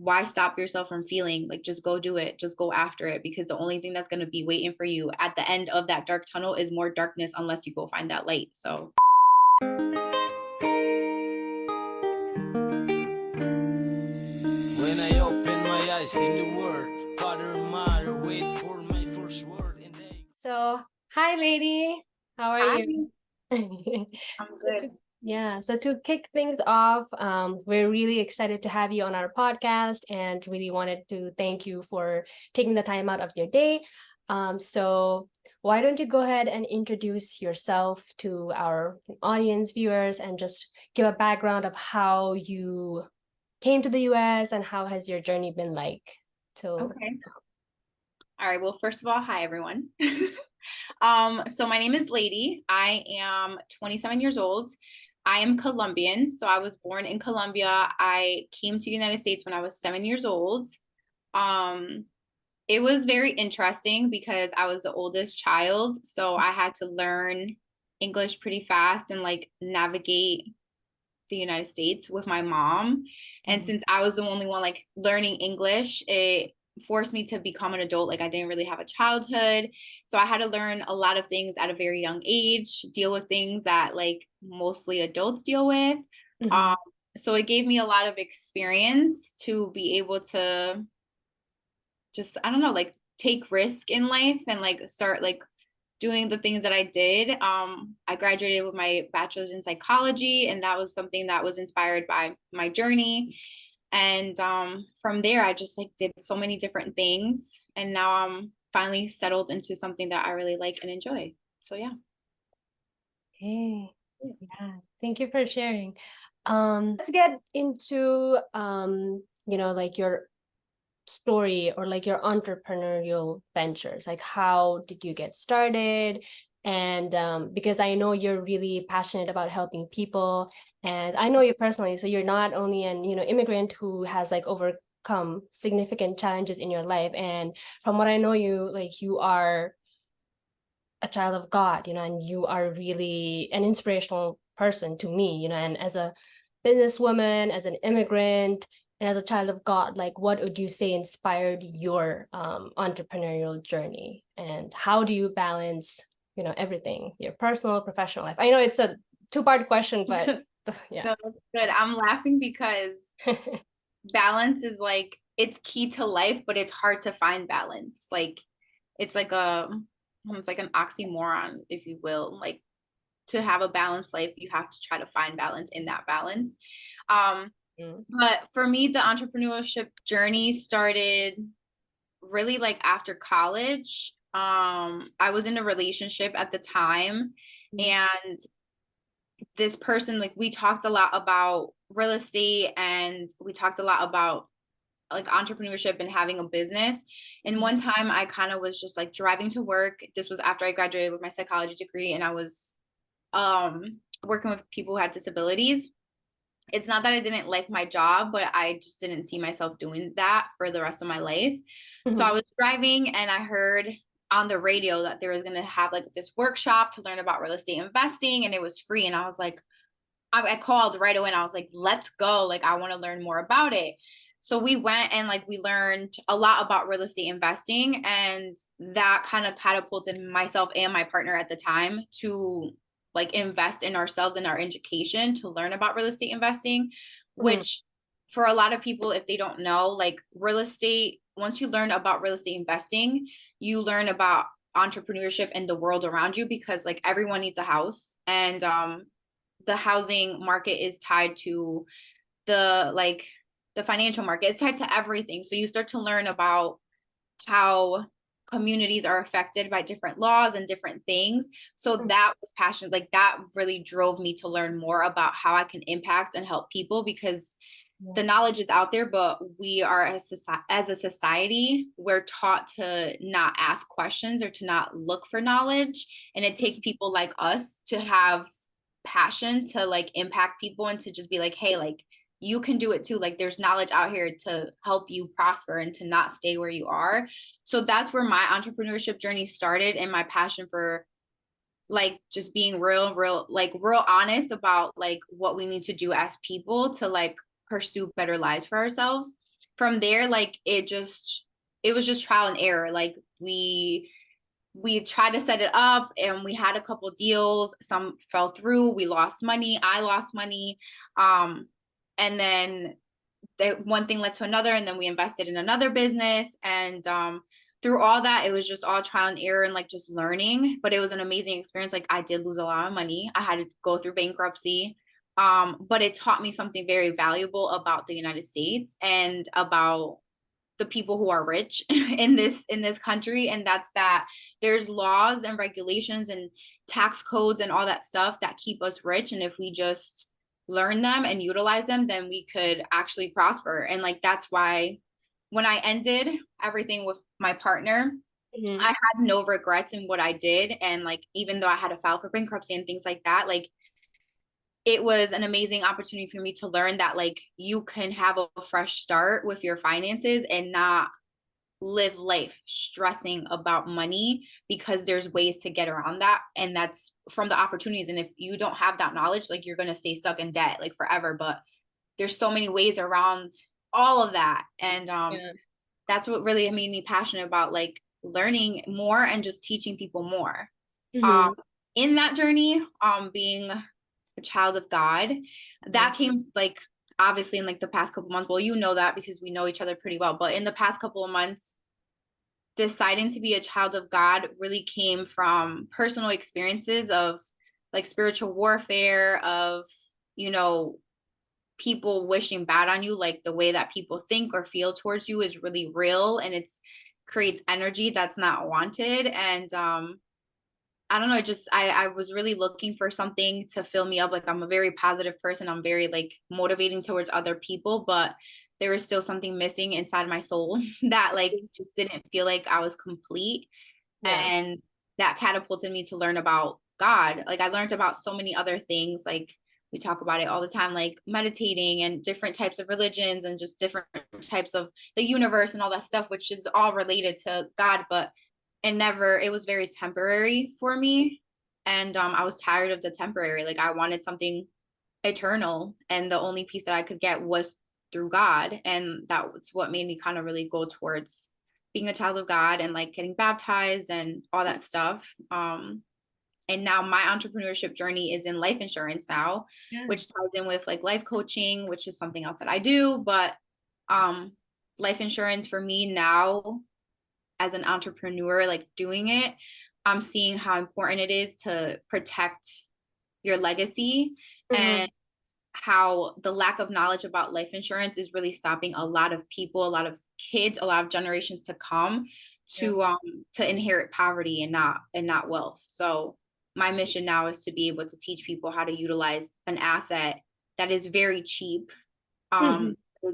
why stop yourself from feeling? Like, just go do it. Just go after it, because the only thing that's going to be waiting for you at the end of that dark tunnel is more darkness unless you go find that light. So when I open my eyes in the world, father and mother wait for my first word and they... So, hi, lady. How are hi, you? I'm So good. to kick things off, we're really excited to have you on our podcast and really wanted to thank you for taking the time out of your day. So why don't you go ahead and introduce yourself to our audience viewers and just give a background of how you came to the US and how has your journey been like? So, Okay. All right. Well, first of all, hi everyone. So my name is Lady. I am 27 years old. I am Colombian. So I was born in Colombia. I came to the United States when I was 7 years old. Um, it was very interesting because I was the oldest child, so I had to learn English pretty fast and like navigate the United States with my mom. And since I was the only one like learning English, it forced me to become an adult. Like I didn't really have a childhood. So I had to learn a lot of things at a very young age, deal with things that like mostly adults deal with. Um, mhm. so it gave me a lot of experience to be able to just, I don't know, like take risk in life and like start like doing the things that I did. I graduated with my bachelor's in psychology, and that was something that was inspired by my journey. And from there, I just like did so many different things, and now I'm finally settled into something that I really like and enjoy. So yeah. Hey, yeah, thank you for sharing. Let's get into like your story or like your entrepreneurial ventures. Like how did you get started? And because I know you're really passionate about helping people, and I know you personally, so you're not only an immigrant who has like overcome significant challenges in your life, and from what I know you, like you are a child of God, and you are really an inspirational person to me, and as a businesswoman, as an immigrant, and as a child of God, like what would you say inspired your entrepreneurial journey? And how do you balance, everything, your personal, professional life? I know it's a two-part question, but yeah. No, that's good. I'm laughing because balance is like it's key to life, but it's hard to find balance. Like it's like a it's like an oxymoron, if you will. Like to have a balanced life, you have to try to find balance in that balance. Um, Mm. but for me, the entrepreneurship journey started really like after college. I was in a relationship at the time, and this person, like, we talked a lot about real estate and we talked a lot about like entrepreneurship and having a business. And one time I kind of was just like driving to work. This was after I graduated with my psychology degree, and I was working with people who had disabilities. It's not that I didn't like my job, but I just didn't see myself doing that for the rest of my life. So I Mhm. was driving and I heard on the radio that there was going to have like this workshop to learn about real estate investing, and it was free. And I was like, I called right away and I was like, let's go. Like, I want to learn more about it. So we went and like we learned a lot about real estate investing, and that kind of catapulted myself and my partner at the time to like invest in ourselves and our education to learn about real estate investing, Mhm. which for a lot of people, if they don't know, like real estate, once you learn about real estate investing, you learn about entrepreneurship and the world around you, because like everyone needs a house, and the housing market is tied to the like the financial market. It's tied to everything. So you start to learn about how communities are affected by different laws and different things. So that was passionate. Like that really drove me to learn more about how I can impact and help people, because Yeah. the knowledge is out there, but we are as a society, we're taught to not ask questions or to not look for knowledge. And it takes people like us to have passion to like impact people and to just be like, hey, like you can do it too. Like there's knowledge out here to help you prosper and to not stay where you are. So that's where my entrepreneurship journey started, and my passion for like just being real honest about like what we need to do as people to like pursue better lives for ourselves. from there, like it was just trial and error. Like we tried to set it up and we had a couple deals. Some fell through. We lost money. I lost money. And then one thing led to another, and then we invested in another business. And through all that, it was just all trial and error and like just learning. But it was an amazing experience. Like I did lose a lot of money. I had to go through bankruptcy. But it taught me something very valuable about the United States and about the people who are rich in this country, and that's that there's laws and regulations and tax codes and all that stuff that keep us rich, and if we just learn them and utilize them, then we could actually prosper. And like that's why when I ended everything with my partner, I had no regrets in what I did. And like even though I had to file for bankruptcy and things like that, like it was an amazing opportunity for me to learn that like you can have a fresh start with your finances and not live life stressing about money, because there's ways to get around that, and that's from the opportunities. And if you don't have that knowledge, like you're going to stay stuck in debt like forever. But there's so many ways around all of that. And Yeah. that's what really made me passionate about like learning more and just teaching people more. um Mm-hmm. in that journey, being a child of God, Yeah. that came like obviously in like the past couple months. Well, you know that because we know each other pretty well, but in the past couple of months, deciding to be a child of God really came from personal experiences of like spiritual warfare, of, you know, people wishing bad on you. Like the way that people think or feel towards you is really real, and it's creates energy that's not wanted. And I don't know, just I was really looking for something to fill me up. Like I'm a very positive person. I'm very like motivating towards other people, but there was still something missing inside my soul that like just didn't feel like I was complete. Yeah. And that catapulted me to learn about God. Like I learned about so many other things. Like we talk about it all the time, like meditating and different types of religions and just different types of the universe and all that stuff, which is all related to God. But it was very temporary for me. And I was tired of the temporary. Like I wanted something eternal, and the only peace that I could get was through God. And that's what made me kind of really go towards being a child of God and like getting baptized and all that stuff. And now my entrepreneurship journey is in life insurance now, Yeah. which ties in with like life coaching, which is something else that I do. But um life insurance for me now, as an entrepreneur, like doing it, I'm seeing how important it is to protect your legacy, Mm-hmm. and how the lack of knowledge about life insurance is really stopping a lot of people, a lot of kids, a lot of generations to come Yeah. to inherit poverty and not wealth. So my mission now is to be able to teach people how to utilize an asset that is very cheap, Mm-hmm.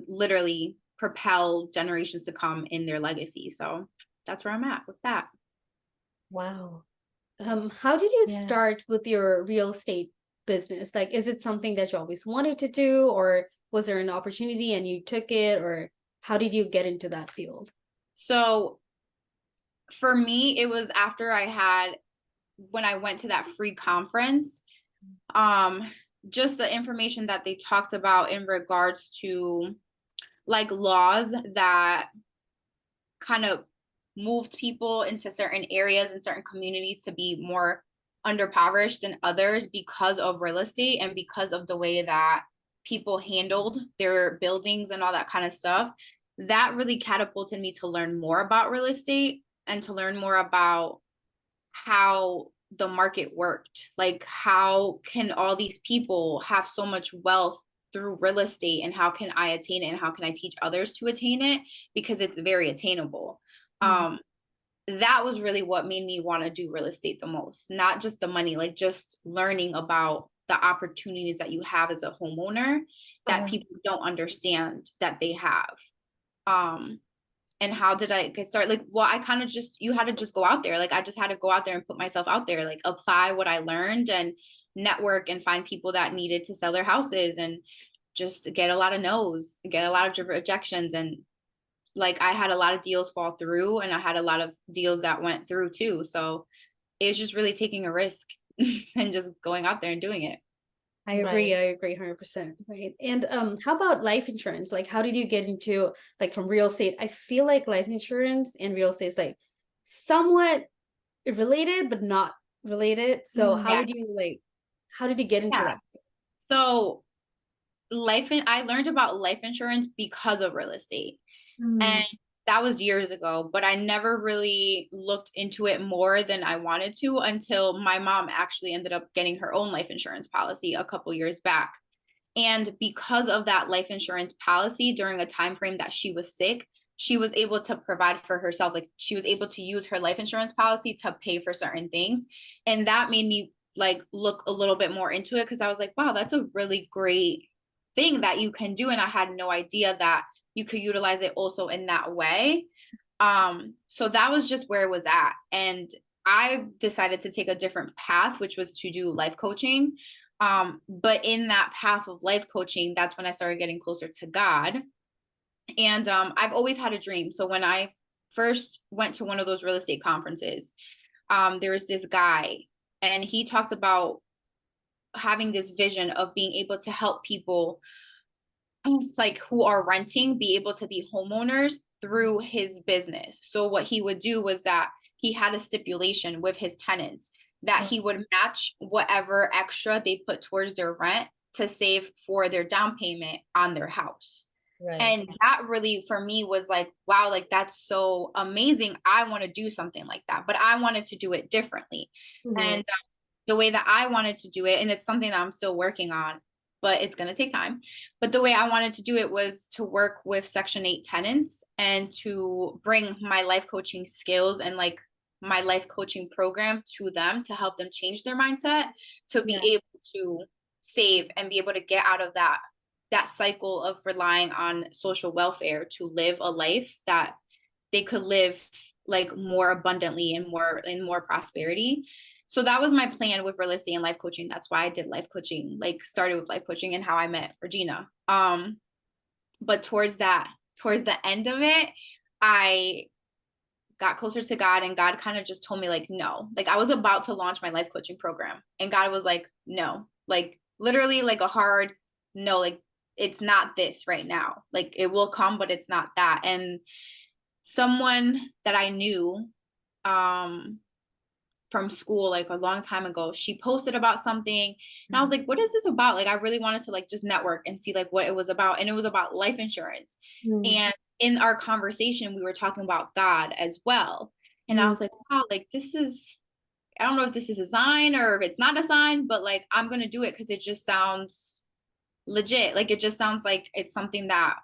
literally propel generations to come in their legacy. So that's where I'm at with that. Wow. How did you Yeah. start with your real estate business? Like, is it something that you always wanted to do, or was there an opportunity and you took it, or how did you get into that field? So for me, it was after when I went to that free conference, um, just the information that they talked about in regards to like laws that kind of moved people into certain areas and certain communities to be more underpowered than others because of real estate and because of the way that people handled their buildings and all that kind of stuff. That really catapulted me to learn more about real estate and to learn more about how the market worked. Like, how can all these people have so much wealth through real estate, and how can I attain it, and how can I teach others to attain it, because it's very attainable. Mm. um that was really what made me want to do real estate the most, not just the money, like just learning about the opportunities that you have as a homeowner that Uh-huh. people don't understand that they have. um and how did I get started? Like, well, I kind of just, you had to just go out there. Like, I just had to go out there and put myself out there, like apply what I learned and network and find people that needed to sell their houses, and just get a lot of no's, get a lot of rejections. And like, I had a lot of deals fall through, and I had a lot of deals that went through too. So it's just really taking a risk and just going out there and doing it. Right. I agree 100%. Right. And how about life insurance? Like, how did you get into, like, from real estate? I feel like life insurance and real estate is like somewhat related, but not related. So Yeah. how did you get into Yeah. that? So I learned about life insurance because of real estate. And Mm, that was years ago, but I never really looked into it more than I wanted to until my mom actually ended up getting her own life insurance policy a couple years back. And because of that life insurance policy during a time frame that she was sick, she was able to provide for herself. Like she was able to use her life insurance policy to pay for certain things. And that made me like look a little bit more into it because I was like, wow, that's a really great thing that you can do. And I had no idea that you could utilize it also in that way. So that was just where it was at. And I decided to take a different path, which was to do life coaching. But in that path of life coaching, that's when I started getting closer to God. And I've always had a dream. So when I first went to one of those real estate conferences, there was this guy, and he talked about having this vision of being able to help people like who are renting be able to be homeowners through his business. So what he would do was that he had a stipulation with his tenants that he would match whatever extra they put towards their rent to save for their down payment on their house. Right. And that really for me was like, wow, like that's so amazing. I want to do something like that, but I wanted to do it differently. Mhm. And the way that I wanted to do it, and it's something that I'm still working on, but it's going to take time. But the way I wanted to do it was to work with Section 8 tenants and to bring my life coaching skills and like my life coaching program to them to help them change their mindset to be yeah. able to save and be able to get out of that cycle of relying on social welfare to live a life that they could live like more abundantly and more prosperity. So that was my plan with real estate and life coaching. That's why I did life coaching, like started with life coaching and how I met Regina. But towards the end of it, I got closer to God, and God kind of just told me like no. Like I was about to launch my life coaching program and God was like no. Like literally like a hard no, like it's not this right now. Like it will come but it's not that. And someone that I knew um from school like a long time ago, she posted about something and I was like, what is this about? Like I really wanted to like just network and see like what it was about. And it was about life insurance. Mm. And in our conversation we were talking about God as well. And I Mm. was like, wow, like this is, I don't know if this is a sign or if it's not a sign, but like I'm gonna do it because it just sounds legit. Like it just sounds like it's something that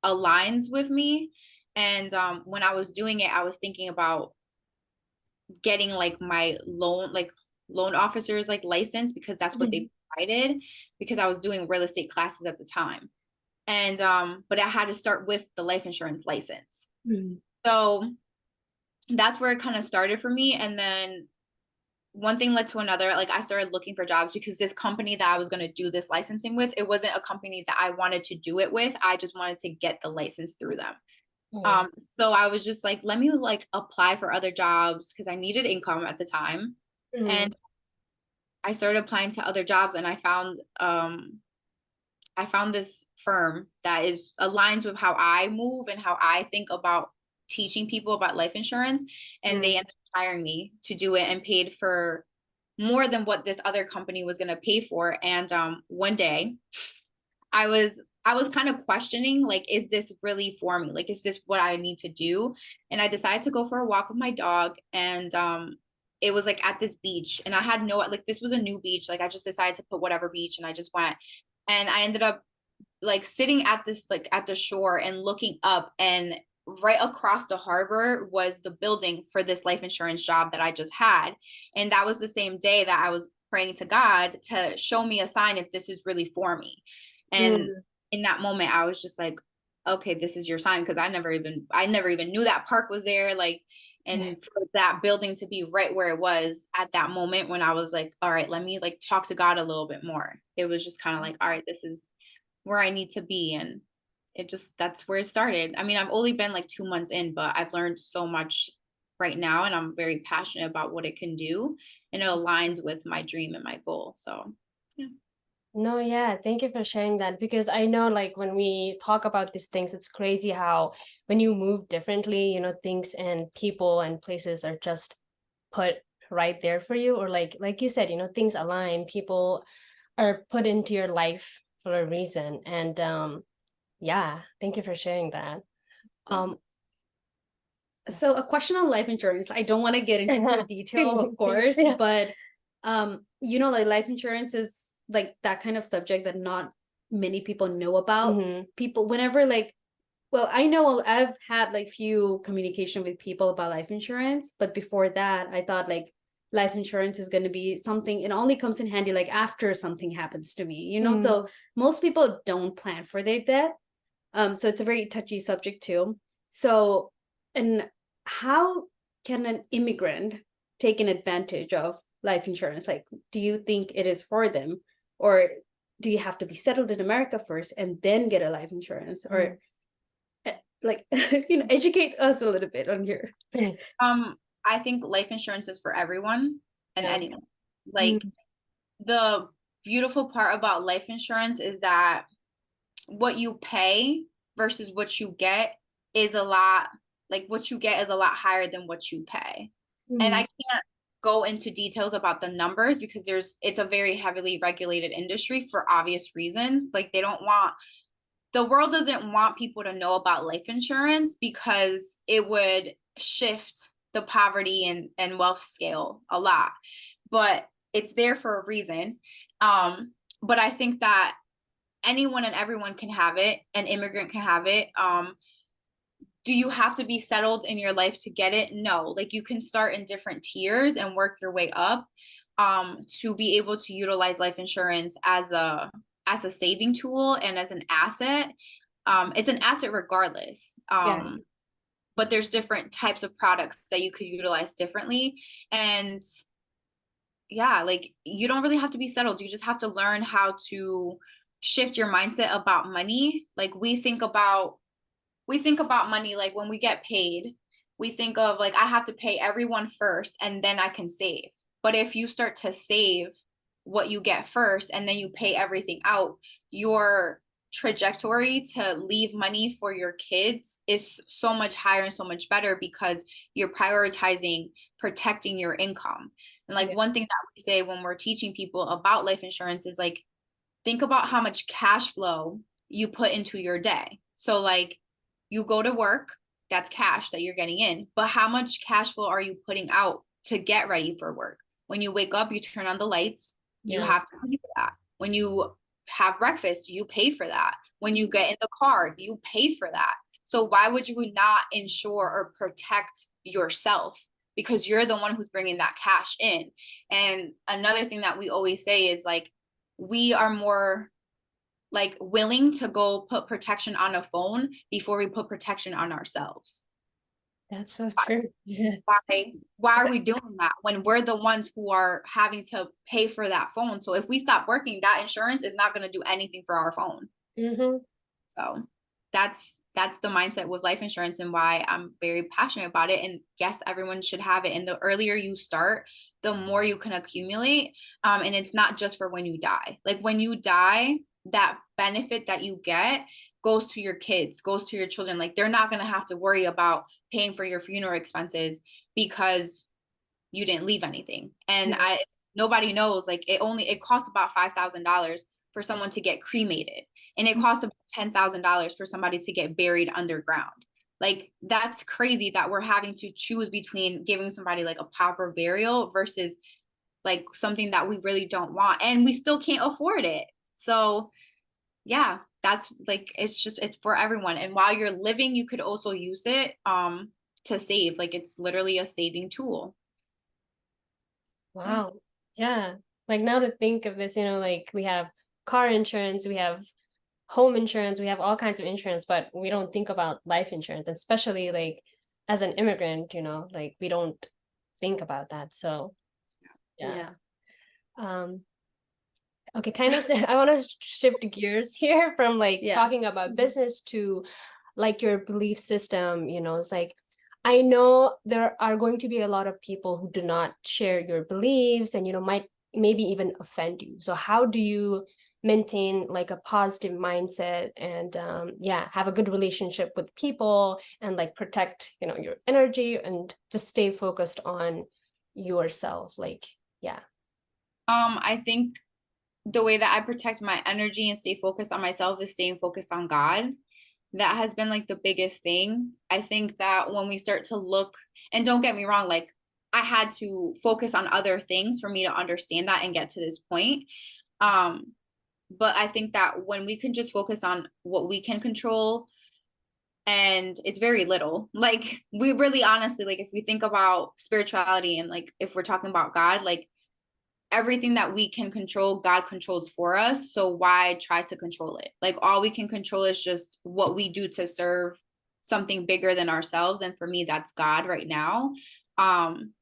aligns with me. And when I was doing it, I was thinking about getting like my loan officers like license because that's what Mhm. they provided because I was doing real estate classes at the time. And but I had to start with the life insurance license. Mm. So that's where it kind of started for me. And then one thing led to another. Like I started looking for jobs because this company that I was going to do this licensing with, it wasn't a company that I wanted to do it with. I just wanted to get the license through them. Mm. So I was just like, let me like apply for other jobs because I needed income at the time. Mm. And I started applying to other jobs and I found this firm that is aligns with how I move and how I think about teaching people about life insurance. And they Mm. ended up hiring me to do it and paid for more than what this other company was going to pay for. And one day I was kind of questioning like, is this really for me? Like, is this what I need to do? And I decided to go for a walk with my dog. And it was like at this beach. And I had no, like, this was a new beach. Like, I just decided to put whatever beach and I just went. And I ended up like sitting at this, like at the shore and looking up. And right across the harbor was the building for this life insurance job that I just had. And that was the same day that I was praying to God to show me a sign if this is really for me. And Mm. in that moment I was just like, okay, this is your sign, because I never even knew that park was there, like, and for that building to be right where it was at that moment when I was like, all right, let me like talk to God a little bit more. It was just kind of like, all right, this is where I need to be. And it just, that's where it started. I mean, I've only been like 2 months in, but I've learned so much right now and I'm very passionate about what it can do, and it aligns with my dream and my goal. So yeah. No, yeah, thank you for sharing that, because I know like when we talk about these things, it's crazy how when you move differently, things and people and places are just put right there for you, or like you said, things align, people are put into your life for a reason. And yeah, thank you for sharing that. Um So a question on life insurance. I don't want to get into the detail, of course, yeah. but like life insurance is like that kind of subject that not many people know about. Hmm. People whenever like well, I know I've had like few communication with people about life insurance, but before that, I thought like life insurance is going to be something, it only comes in handy like after something happens to me, so most people don't plan for their death. So it's a very touchy subject too. So, and how can an immigrant take an advantage of life insurance? Like, do you think it is for them, or do you have to be settled in America first and then get a life insurance, or like educate us a little bit on here? I think life insurance is for everyone and Yeah. anyone. Like the beautiful part about life insurance is that what you pay versus what you get is a lot, like what you get is a lot higher than what you pay. And I can't go into details about the numbers because it's a very heavily regulated industry for obvious reasons. Like the world doesn't want people to know about life insurance because it would shift the poverty and wealth scale a lot. But it's there for a reason. But I think that anyone and everyone can have it. An immigrant can have it. Do you have to be settled in your life to get it? No. Like you can start in different tiers and work your way up to be able to utilize life insurance as a saving tool and as an asset. It's an asset regardless. Yeah. But there's different types of products that you could utilize differently. And yeah, like you don't really have to be settled. You just have to learn how to shift your mindset about money. Like we think about money like when we get paid, we think of like I have to pay everyone first and then I can save. But if you start to save what you get first and then you pay everything out, your trajectory to leave money for your kids is so much higher and so much better because you're prioritizing protecting your income. And like one thing that we say when we're teaching people about life insurance is like think about how much cash flow you put into your day. So like you go to work, that's cash that you're getting in, but how much cash flow are you putting out to get ready for work? When you wake up, you turn on the lights, you Yeah. have to pay for that. When you have breakfast, you pay for that. When you get in the car, you pay for that. So why would you not insure or protect yourself? Because you're the one who's bringing that cash in. And another thing that we always say is like, we are more like willing to go put protection on a phone before we put protection on ourselves. That's so true. Yeah. Why are we doing that when we're the ones who are having to pay for that phone? So if we stop working, that insurance is not going to do anything for our phone. So that's the mindset with life insurance and why I'm very passionate about it. And yes, everyone should have it. And the earlier you start, the more you can accumulate. And it's not just for when you die. Like when you die, that benefit that you get goes to your kids, goes to your children. Like they're not going to have to worry about paying for your funeral expenses because you didn't leave anything. And nobody knows, like it costs about $5,000 for someone to get cremated, and it costs about $10,000 for somebody to get buried underground. Like that's crazy that we're having to choose between giving somebody like a proper burial versus like something that we really don't want, and we still can't afford it. So yeah, that's like it's for everyone. And while you're living, you could also use it to save. Like it's literally a saving tool. Wow. Yeah. Like now to think of this, like we have car insurance, we have home insurance, we have all kinds of insurance, but we don't think about life insurance, especially like as an immigrant, like we don't think about that. So yeah. Okay, kind of I want to shift gears here from like talking about business to like your belief system, it's like I know there are going to be a lot of people who do not share your beliefs and might maybe even offend you. So how do you maintain like a positive mindset and yeah, have a good relationship with people and like protect, you know, your energy and just stay focused on yourself. Like, yeah. I think the way that I protect my energy and stay focused on myself is staying focused on God. That has been like the biggest thing. I think that when we start to look, and don't get me wrong, like I had to focus on other things for me to understand that and get to this point. Um, but I think that when we can just focus on what we can control, and it's very little, like we really honestly, like if we think about spirituality and like if we're talking about God, like everything that we can control, God controls for us. So why try to control it? Like all we can control is just what we do to serve something bigger than ourselves. And for me, that's God right now. Um,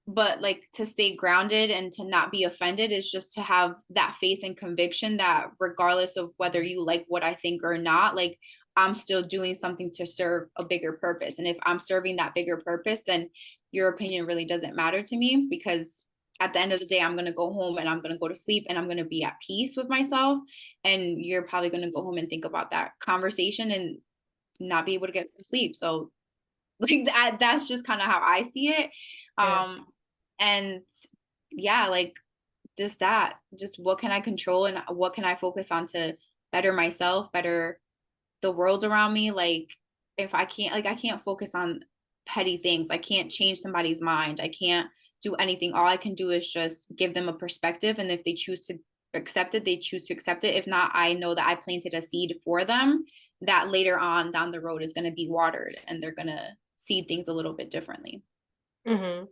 but like to stay grounded and to not be offended is just to have that faith and conviction that regardless of whether you like what I think or not, like I'm still doing something to serve a bigger purpose. And if I'm serving that bigger purpose, then your opinion really doesn't matter to me, because at the end of the day, I'm going to go home and I'm going to go to sleep and I'm going to be at peace with myself. And you're probably going to go home and think about that conversation and not be able to get some sleep. So like that's just kind of how I see it. Yeah. And yeah, like just that, just what can I control and what can I focus on to better myself, better the world around me. Like if I can't, like I can't focus on petty things. I can't change somebody's mind. I can't do anything. All I can do is just give them a perspective, and if they choose to accept it, they choose to accept it. If not, I know that I planted a seed for them that later on down the road is going to be watered and they're going to see things a little bit differently. Mm-hmm.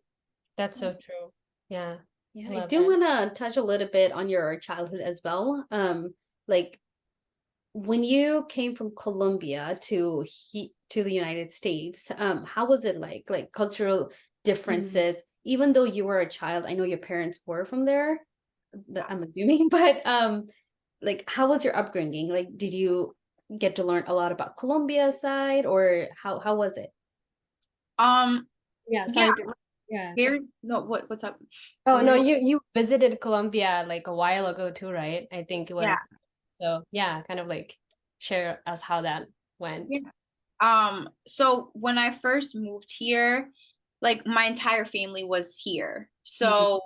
That's so true. Yeah. Yeah, I Love do it. want to touch a little bit on your childhood as well. Like when you came from Colombia to the United States, how was it like cultural differences? Even though you were a child, I know your parents were from there, I'm assuming, but like how was your upbringing? Like, did you get to learn a lot about Colombia side, or how was it? Um, Yeah, yeah, sorry. Yeah. very no, what's up? Oh What were no, you you visited Colombia like a while ago too, right? I think it Yeah. was. So yeah, kind of like share us how that went. Yeah. So when I first moved here, like my entire family was here. Mhm. So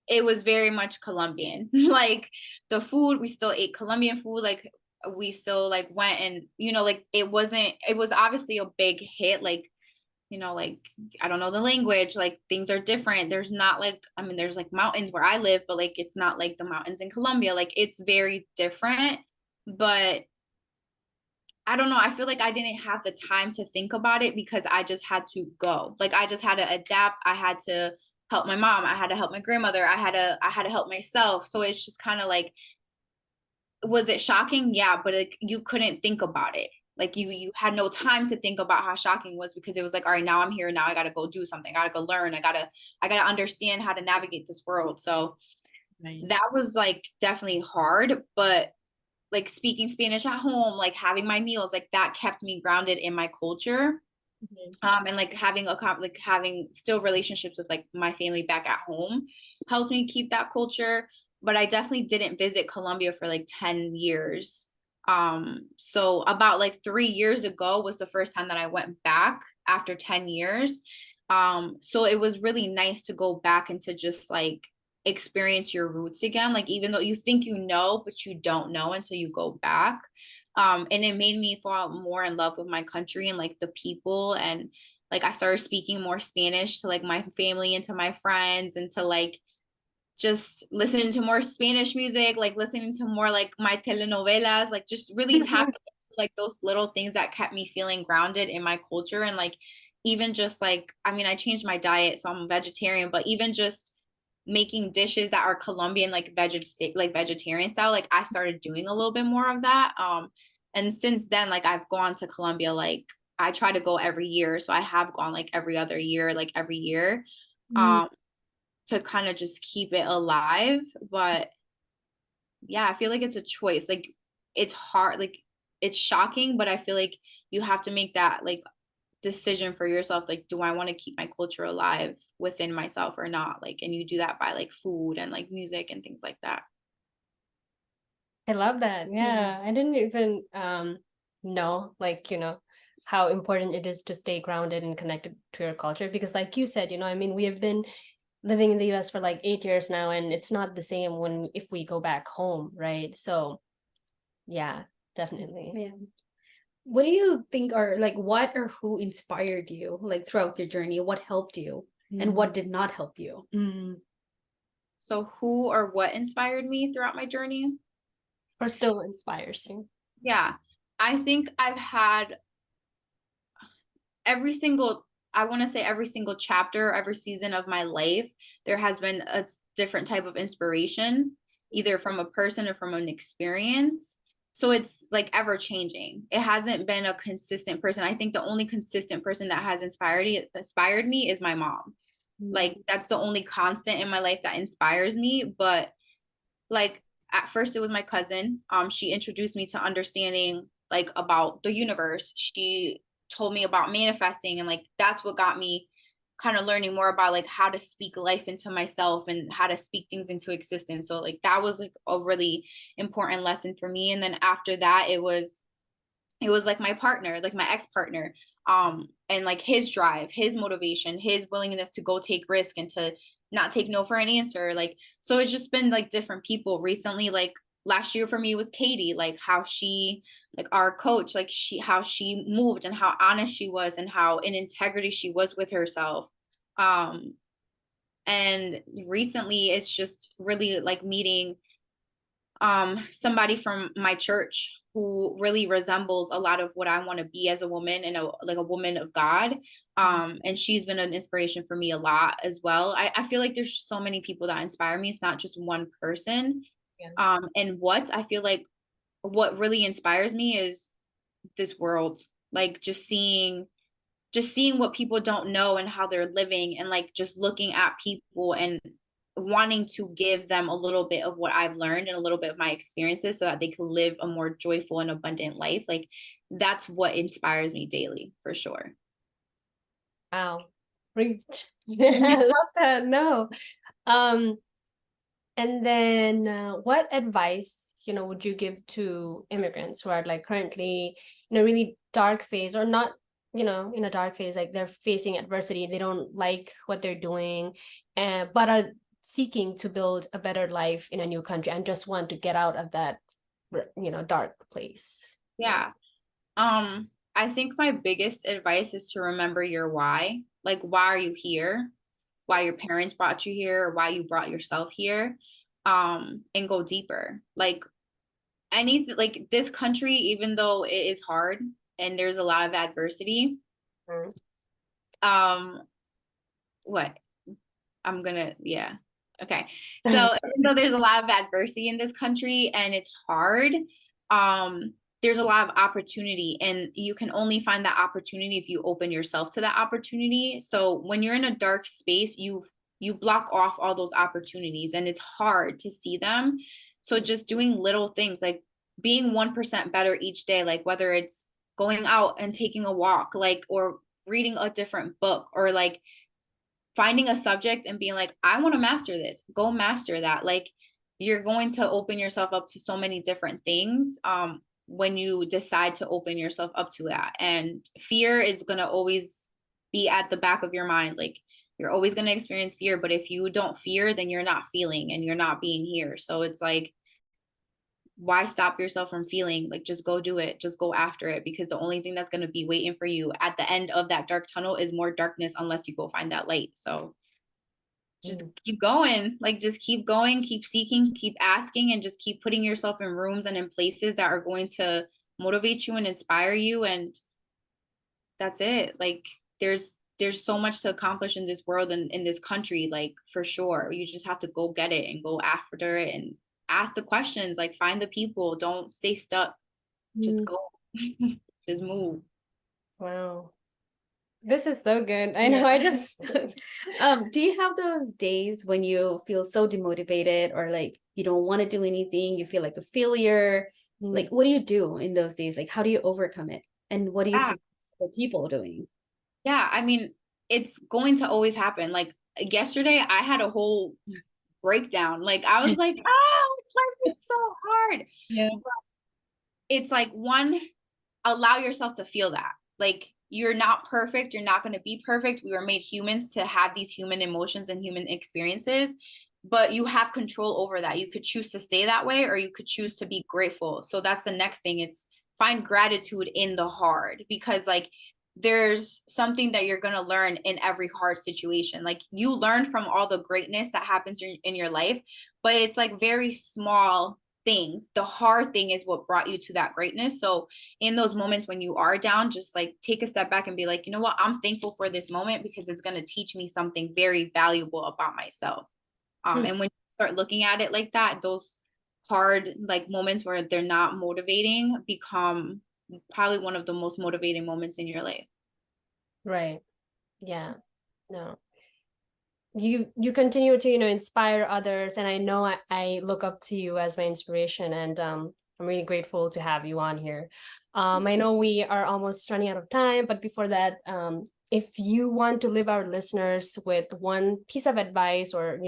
it was very much Colombian. Like the food, we still ate Colombian food. Like we still like went and, like it was obviously a big hit. Like, like I don't know the language, like things are different. There's not like, I mean, there's like mountains where I live, but like it's not like the mountains in Colombia. Like it's very different. But I don't know. I feel like I didn't have the time to think about it because I just had to go. Like I just had to adapt. I had to help my mom. I had to help my grandmother. I had to help myself. So it's just kind of like, was it shocking? Yeah, but like you couldn't think about it. Like you had no time to think about how shocking it was, because it was like, all right, now I'm here. Now I gotta go do something. I gotta go learn. I gotta understand how to navigate this world. So Right. that was like definitely hard, but like speaking Spanish at home, like having my meals, like that kept me grounded in my culture. Mhm. And like having still relationships with like my family back at home helped me keep that culture. But I definitely didn't visit Colombia for like 10 years. So about like 3 years ago was the first time that I went back after 10 years. So it was really nice to go back and to just like experience your roots again. Like even though you think you know, but you don't know until you go back. And it made me fall more in love with my country and like the people. And like I started speaking more Spanish to like my family and to my friends, and to like just listening to more Spanish music, like listening to more like my telenovelas, like just really tap into like those little things that kept me feeling grounded in my culture. And like even just like, I mean, I changed my diet, so I'm a vegetarian, but even just making dishes that are Colombian, like vegetarian style, like I started doing a little bit more of that. And since then, like I've gone to Colombia, like I try to go every year. So I have gone like every other year, like every year. Mm. Um, to kind of just keep it alive. But yeah, I feel like it's a choice. Like it's hard, like it's shocking, but I feel like you have to make that like decision for yourself. Like, do I want to keep my culture alive within myself or not? Like, and you do that by like food and like music and things like that. I love that. Yeah. I didn't even know, like, how important it is to stay grounded and connected to your culture. Because like you said, I mean, we have been living in the US for like 8 years now, and it's not the same if we go back home, right? So yeah, definitely. Yeah. What do you think are like, what or who inspired you like throughout your journey? What helped you and what did not help you? So who or what inspired me throughout my journey? Or still inspires you. Yeah, I think I've had every single, I want to say every single chapter, every season of my life, there has been a different type of inspiration, either from a person or from an experience. So it's like ever changing. It hasn't been a consistent person. I think the only consistent person that has inspired me is my mom. Like that's the only constant in my life that inspires me. But like at first it was my cousin. She introduced me to understanding like about the universe. She told me about manifesting, and like that's what got me kind of learning more about like how to speak life into myself and how to speak things into existence. So like that was like a really important lesson for me. And then after that it was like my partner, like my ex-partner, and like his drive, his motivation, his willingness to go take risk and to not take no for an answer. Like, so it's just been like different people recently. Like last year for me was Katie, like how she, like our coach, like how she moved and how honest she was and how in integrity she was with herself. um and recently it's just really like meeting somebody from my church who really resembles a lot of what I want to be as a woman and like a woman of God. And she's been an inspiration for me a lot as well. I feel like there's so many people that inspire me. It's not just one person. Yeah. And what I feel like what really inspires me is this world, like just seeing what people don't know and how they're living, and like just looking at people and wanting to give them a little bit of what I've learned and a little bit of my experiences so that they can live a more joyful and abundant life. Like that's what inspires me daily for sure. Wow. I love that. No. Um, and then what advice, would you give to immigrants who are like currently in a really dark phase, or not, in a dark phase, like they're facing adversity, they don't like what they're doing, but are seeking to build a better life in a new country and just want to get out of that, dark place? Yeah. I think my biggest advice is to remember your why. Like, why are you here? Why your parents brought you here, or why you brought yourself here. And go deeper. Like anything, like this country, even though it is hard and there's a lot of adversity, Mm. what yeah. Okay. So even though there's a lot of adversity in this country and it's hard, there's a lot of opportunity, and you can only find that opportunity if you open yourself to that opportunity. So when you're in a dark space, you block off all those opportunities and it's hard to see them. So just doing little things like being 1% better each day, like whether it's going out and taking a walk, like, or reading a different book, or like finding a subject and being like, I want to master this, go master that. Like you're going to open yourself up to so many different things when you decide to open yourself up to that. And fear is going to always be at the back of your mind. Like you're always going to experience fear, but if you don't fear, then you're not feeling and you're not being here. So it's like, why stop yourself from feeling? Like just go do it, just go after it, because the only thing that's going to be waiting for you at the end of that dark tunnel is more darkness unless you go find that light. So just keep going, like just keep going, keep seeking, keep asking, and just keep putting yourself in rooms and in places that are going to motivate you and inspire you. And that's it. Like there's so much to accomplish in this world and in this country, like for sure. You just have to go get it and go after it and ask the questions, like find the people, don't stay stuck, just go. Just move. Wow. This is so good. I know. I just do you have those days when you feel so demotivated, or like you don't want to do anything, you feel like a failure? Like what do you do in those days? Like how do you overcome it? And what do you suggest the people doing? Yeah, I mean, it's going to always happen. Like yesterday I had a whole breakdown. Like I was like, oh, life is so hard. Yeah. It's like one, allow yourself to feel that. Like you're not perfect. You're not going to be perfect. We were made humans to have these human emotions and human experiences, but you have control over that. You could choose to stay that way, or you could choose to be grateful. So that's the next thing. It's find gratitude in the hard, because like there's something that you're going to learn in every hard situation. Like you learn from all the greatness that happens in your life, but it's like very small things. The hard thing is what brought you to that greatness. So in those moments when you are down, just like take a step back and be like, you know what, I'm thankful for this moment because it's going to teach me something very valuable about myself. And when you start looking at it like that, those hard like moments where they're not motivating become probably one of the most motivating moments in your life. Right. Yeah. No. You continue to, inspire others, and I know I look up to you as my inspiration, and I'm really grateful to have you on here. I know we are almost running out of time, but before that, if you want to leave our listeners with one piece of advice or,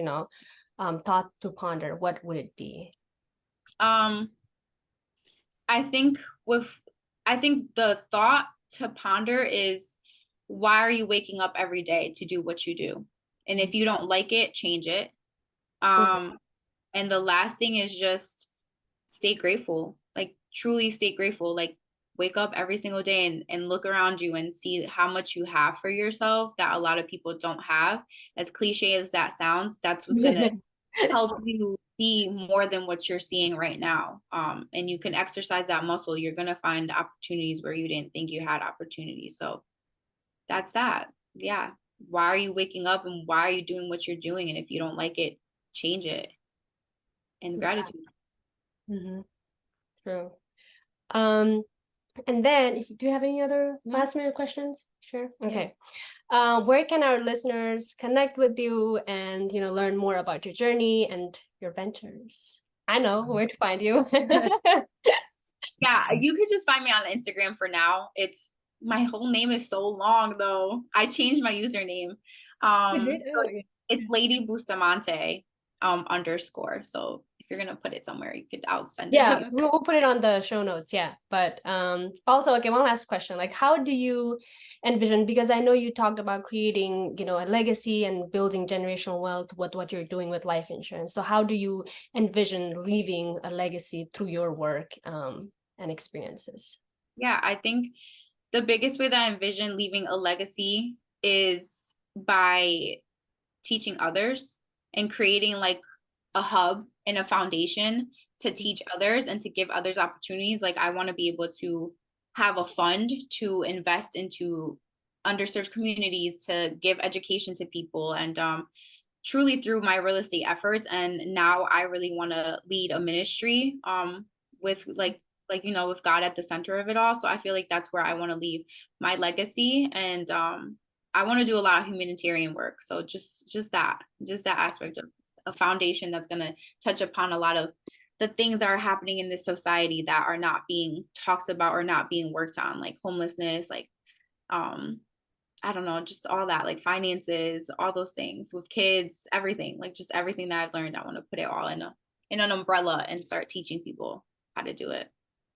thought to ponder, what would it be? I think the thought to ponder is, why are you waking up every day to do what you do? And if you don't like it, change it. Mhm. And the last thing is just stay grateful. Like truly stay grateful. Like wake up every single day and look around you and see how much you have for yourself that a lot of people don't have. As cliche as that sounds, that's what's gonna help you see more than what you're seeing right now. And you can exercise that muscle. You're gonna find opportunities where you didn't think you had opportunities. So that's that. Yeah. Why are you waking up and why are you doing what you're doing? And if you don't like it, change it. And gratitude. Mhm. True. And then if you do have any other last minute questions, sure. Okay. Where can our listeners connect with you and, learn more about your journey and your ventures? I know where to find you. Yeah, you could just find me on Instagram for now. It's my whole name is so long though. I changed my username. So it's Lady Bustamente underscore. So if you're gonna put it somewhere, I'll send it to Yeah, you. we'll put it on the show notes. Yeah. But also, okay, one last question. Like, how do you envision, because I know you talked about creating, a legacy and building generational wealth with what you're doing with life insurance. So how do you envision leaving a legacy through your work and experiences? Yeah, I think the biggest way that I envision leaving a legacy is by teaching others and creating like a hub and a foundation to teach others and to give others opportunities. Like I want to be able to have a fund to invest into underserved communities, to give education to people, and truly through my real estate efforts. And now I really want to lead a ministry with with God at the center of it all. So I feel like that's where I want to leave my legacy. And I want to do a lot of humanitarian work. So just that aspect of a foundation that's going to touch upon a lot of the things that are happening in this society that are not being talked about or not being worked on, like homelessness, like I don't know, just all that, like finances, all those things with kids, everything, like just everything that I've learned. I want to put it all in an umbrella and start teaching people how to do it.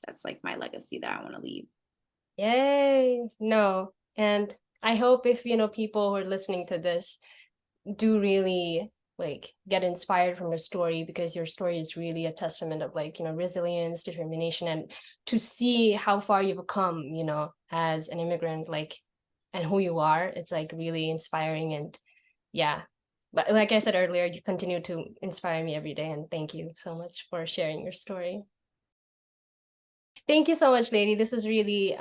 That's like my legacy that I want to leave. Yay. No. And I hope if, people who are listening to this do really like get inspired from your story, because your story is really a testament of like, resilience, determination, and to see how far you've come, as an immigrant, like, and who you are, it's like really inspiring. And yeah, but like I said earlier, you continue to inspire me every day, and thank you so much for sharing your story. Thank you so much, lady. This is really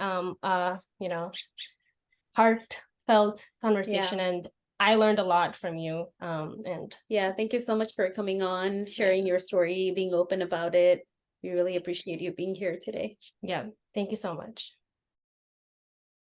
heartfelt conversation, and I learned a lot from you. And yeah, thank you so much for coming on, sharing your story, being open about it. We really appreciate you being here today. yeah, thank you so much.